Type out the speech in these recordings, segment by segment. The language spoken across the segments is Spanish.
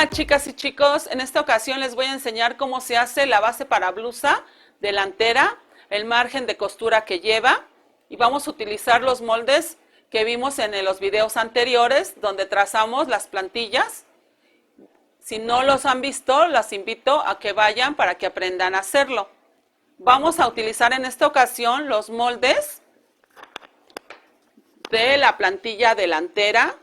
Hola chicas y chicos, en esta ocasión les voy a enseñar cómo se hace la base para blusa delantera, el margen de costura que lleva y vamos a utilizar los moldes que vimos en los videos anteriores donde trazamos las plantillas. Si no los han visto, las invito a que vayan para que aprendan a hacerlo. Vamos a utilizar en esta ocasión los moldes de la plantilla delantera,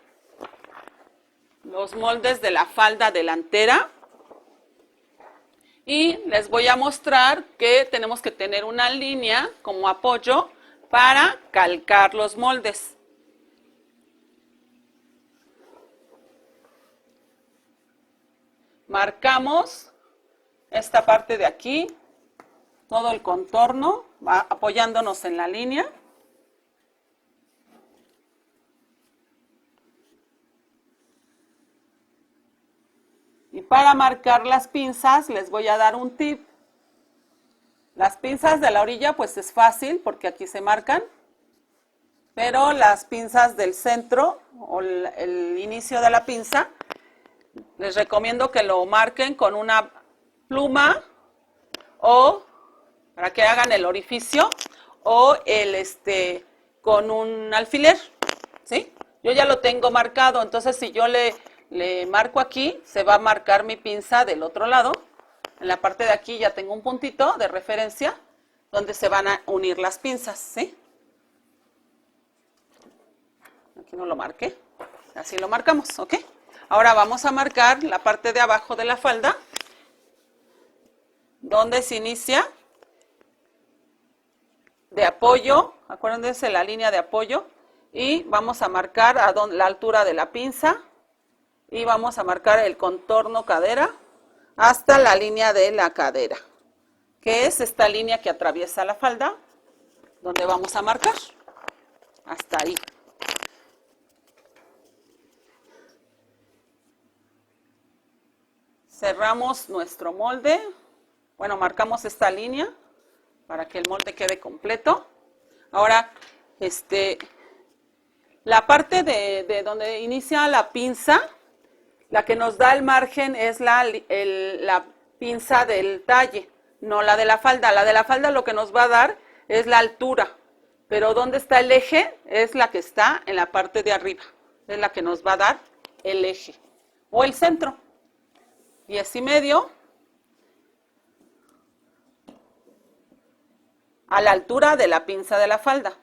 los moldes de la falda delantera y les voy a mostrar que tenemos que tener una línea como apoyo para calcar los moldes. Marcamos esta parte de aquí, todo el contorno, apoyándonos en la línea. Y para marcar las pinzas les voy a dar un tip. Las pinzas de la orilla pues es fácil porque aquí se marcan, pero las pinzas del centro o el inicio de la pinza les recomiendo que lo marquen con una pluma o para que hagan el orificio o con un alfiler, ¿sí? Yo ya lo tengo marcado, entonces si yo le marco aquí, se va a marcar mi pinza del otro lado. En la parte de aquí ya tengo un puntito de referencia donde se van a unir las pinzas, ¿sí? Aquí no lo marqué, así lo marcamos, ¿ok? Ahora vamos a marcar la parte de abajo de la falda, donde se inicia de apoyo, acuérdense la línea de apoyo, y vamos a marcar la altura de la pinza, y vamos a marcar el contorno cadera hasta la línea de la cadera, que es esta línea que atraviesa la falda, donde vamos a marcar, hasta ahí. Cerramos nuestro molde, bueno, marcamos esta línea para que el molde quede completo. Ahora, la parte de donde inicia la pinza, la que nos da el margen es la pinza del talle, no la de la falda. La de la falda lo que nos va a dar es la altura, pero donde está el eje es la que está en la parte de arriba, es la que nos va a dar el eje o el centro. 10,5 a la altura de la pinza de la falda,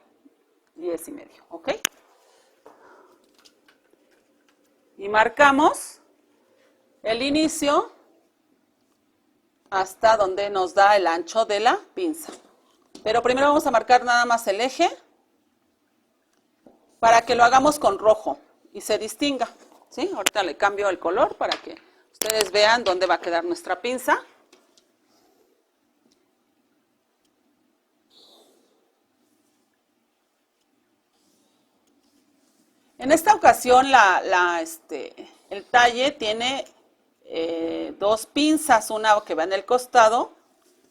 10,5, ¿ok? Y marcamos el inicio hasta donde nos da el ancho de la pinza. Pero primero vamos a marcar nada más el eje para que lo hagamos con rojo y se distinga, ¿sí? Ahorita le cambio el color para que ustedes vean dónde va a quedar nuestra pinza. En esta ocasión el talle tiene dos pinzas, una que va en el costado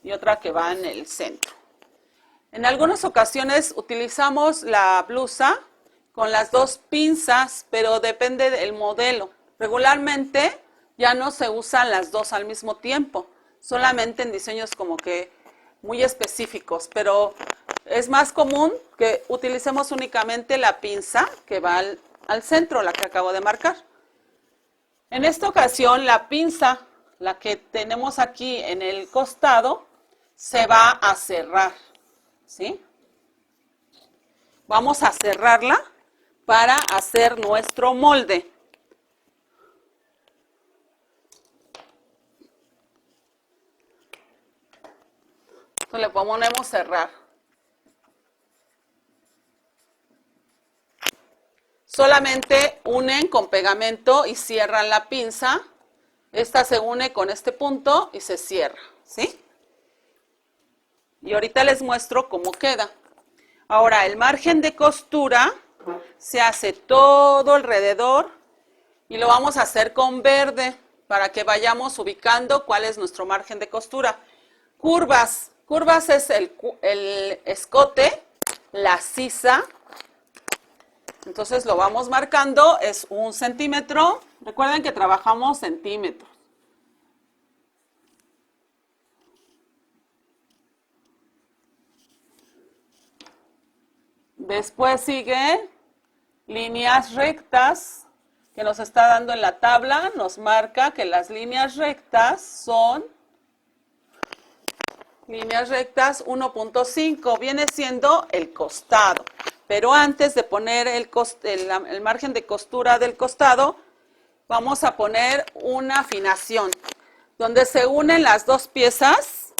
y otra que va en el centro. En algunas ocasiones utilizamos la blusa con las dos pinzas, pero depende del modelo. Regularmente ya no se usan las dos al mismo tiempo, solamente en diseños como que muy específicos, pero es más común que utilicemos únicamente la pinza que va al centro, la que acabo de marcar. En esta ocasión la pinza, la que tenemos aquí en el costado, se va a cerrar, ¿sí? Vamos a cerrarla para hacer nuestro molde. Entonces le ponemos cerrar. Solamente unen con pegamento y cierran la pinza. Esta se une con este punto y se cierra, ¿sí? Y ahorita les muestro cómo queda. Ahora, el margen de costura se hace todo alrededor y lo vamos a hacer con verde para que vayamos ubicando cuál es nuestro margen de costura. Curvas. Curvas es el escote, la sisa Entonces lo vamos marcando, es 1 centímetro. Recuerden que trabajamos centímetros. Después sigue líneas rectas que nos está dando en la tabla. Nos marca que las líneas rectas son líneas rectas 1.5. Viene siendo el costado. Pero antes de poner el margen de costura del costado, vamos a poner una afinación. Donde se unen las dos piezas,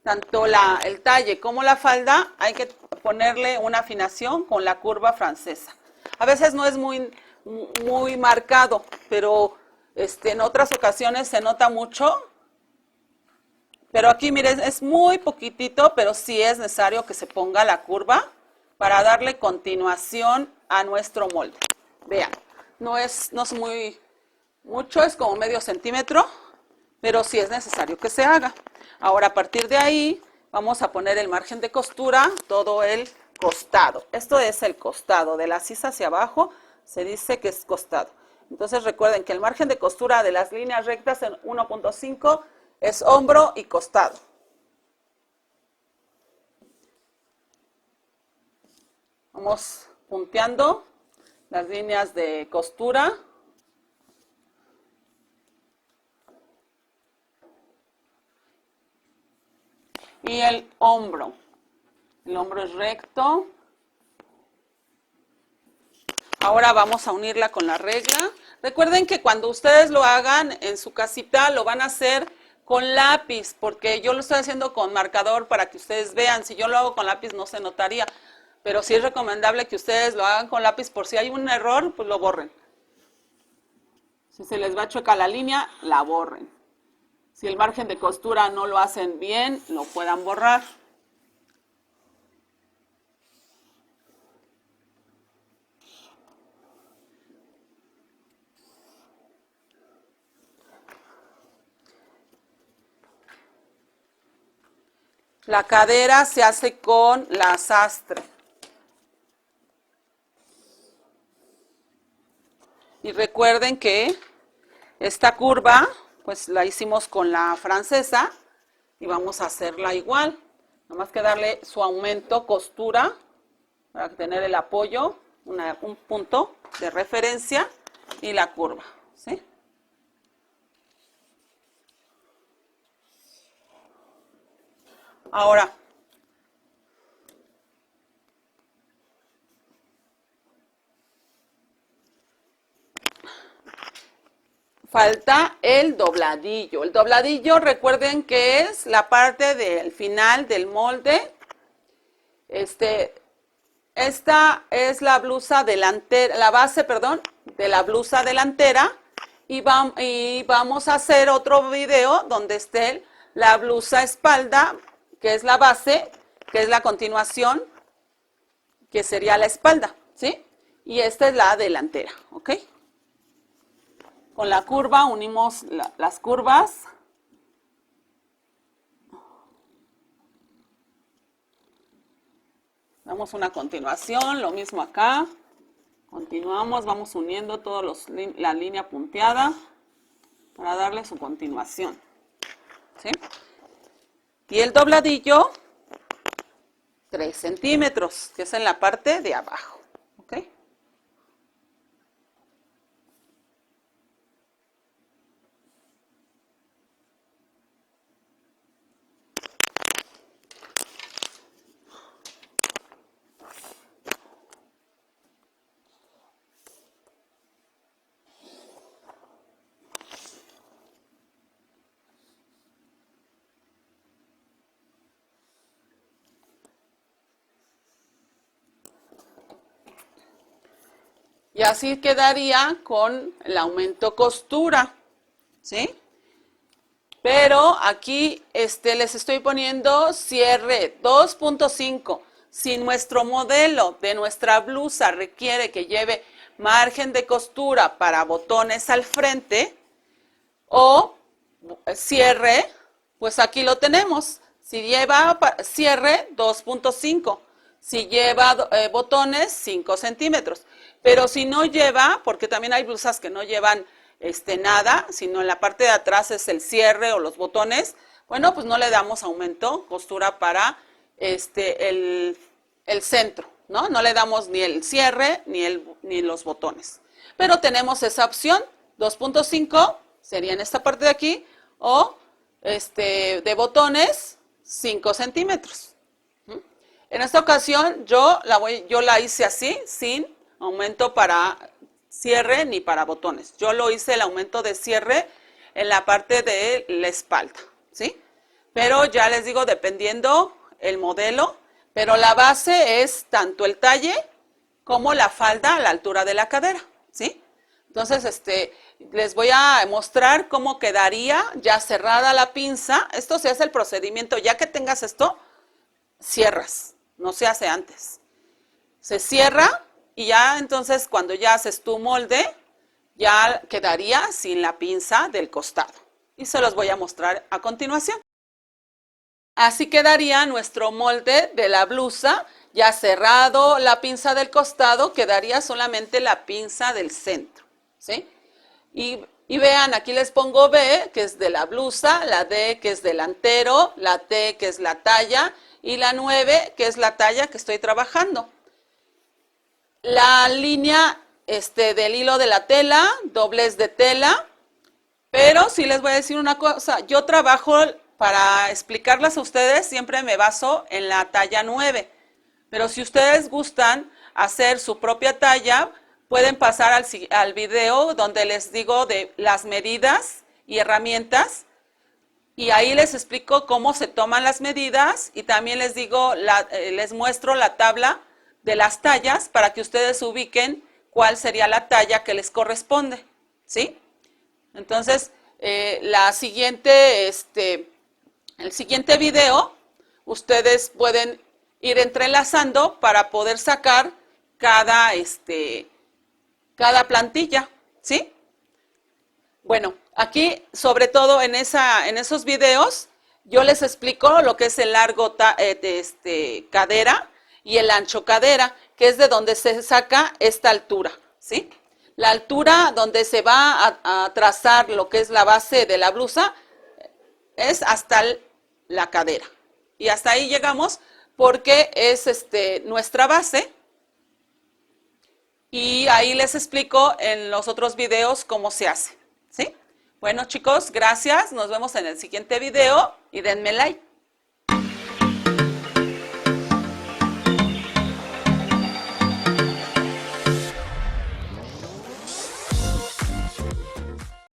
tanto el talle como la falda, hay que ponerle una afinación con la curva francesa. A veces no es muy marcado, pero en otras ocasiones se nota mucho. Pero aquí miren, es muy poquitito, pero sí es necesario que se ponga la curva para darle continuación a nuestro molde. Vean, no es muy mucho, es como medio centímetro, pero sí es necesario que se haga. Ahora a partir de ahí vamos a poner el margen de costura, todo el costado. Esto es el costado, de la sisa hacia abajo se dice que es costado. Entonces recuerden que el margen de costura de las líneas rectas en 1.5 es hombro y costado. Vamos punteando las líneas de costura. Y el hombro. El hombro es recto. Ahora vamos a unirla con la regla. Recuerden que cuando ustedes lo hagan en su casita, lo van a hacer con lápiz, porque yo lo estoy haciendo con marcador para que ustedes vean. Si yo lo hago con lápiz no se notaría, pero sí es recomendable que ustedes lo hagan con lápiz por si hay un error, pues lo borren. Si se les va a chocar la línea, la borren. Si el margen de costura no lo hacen bien, lo puedan borrar. La cadera se hace con la sastre. Y recuerden que esta curva, pues la hicimos con la francesa y vamos a hacerla igual. Nada más que darle su aumento, costura, para tener el apoyo, un punto de referencia y la curva, ¿sí? Ahora, falta el dobladillo. El dobladillo, recuerden que es la parte del final del molde. Esta es la blusa delantera, la base, perdón, de la blusa delantera. Y vamos a hacer otro video donde esté la blusa espalda, que es la base, que es la continuación, que sería la espalda, ¿sí? Y esta es la delantera, ¿ok? Con la curva unimos las curvas. Damos una continuación, lo mismo acá. Continuamos, vamos uniendo todos la línea punteada para darle su continuación, ¿sí? Y el dobladillo, 3 centímetros, que es en la parte de abajo, ¿ok? Y así quedaría con el aumento costura, ¿sí? Pero aquí les estoy poniendo cierre 2.5. Si nuestro modelo de nuestra blusa requiere que lleve margen de costura para botones al frente o cierre, pues aquí lo tenemos. Si lleva cierre, 2.5. Si lleva botones, 5 centímetros. Pero si no lleva, porque también hay blusas que no llevan nada, sino en la parte de atrás es el cierre o los botones, bueno, pues no le damos aumento, costura para el centro, ¿no? No le damos ni el cierre ni los botones. Pero tenemos esa opción, 2.5 sería en esta parte de aquí, o de botones 5 centímetros. En esta ocasión yo la hice así, sin aumento para cierre ni para botones. Yo lo hice el aumento de cierre en la parte de la espalda, ¿sí? Pero ya les digo, dependiendo el modelo, pero la base es tanto el talle como la falda a la altura de la cadera, ¿sí? Entonces, les voy a mostrar cómo quedaría ya cerrada la pinza. Esto se hace el procedimiento, ya que tengas esto, cierras, no se hace antes. Se cierra y ya entonces cuando ya haces tu molde, ya quedaría sin la pinza del costado. Y se los voy a mostrar a continuación. Así quedaría nuestro molde de la blusa, ya cerrado la pinza del costado, quedaría solamente la pinza del centro, ¿sí? Y vean, aquí les pongo B, que es de la blusa, la D, que es delantero, la T, que es la talla, y la 9, que es la talla que estoy trabajando. La línea del hilo de la tela, doblez de tela, pero sí les voy a decir una cosa, yo trabajo para explicarlas a ustedes, siempre me baso en la talla 9, pero si ustedes gustan hacer su propia talla, pueden pasar al video donde les digo de las medidas y herramientas, y ahí les explico cómo se toman las medidas y también les digo, les muestro la tabla de las tallas para que ustedes ubiquen cuál sería la talla que les corresponde, ¿sí? Entonces, el siguiente video, ustedes pueden ir entrelazando para poder sacar cada plantilla, ¿sí? Bueno, aquí, sobre todo en esos videos, yo les explico lo que es el largo cadera y el ancho cadera, que es de donde se saca esta altura, ¿sí? La altura donde se va a trazar lo que es la base de la blusa es hasta la cadera. Y hasta ahí llegamos porque es nuestra base. Y ahí les explico en los otros videos cómo se hace, ¿sí? Bueno, chicos, gracias. Nos vemos en el siguiente video y denme like.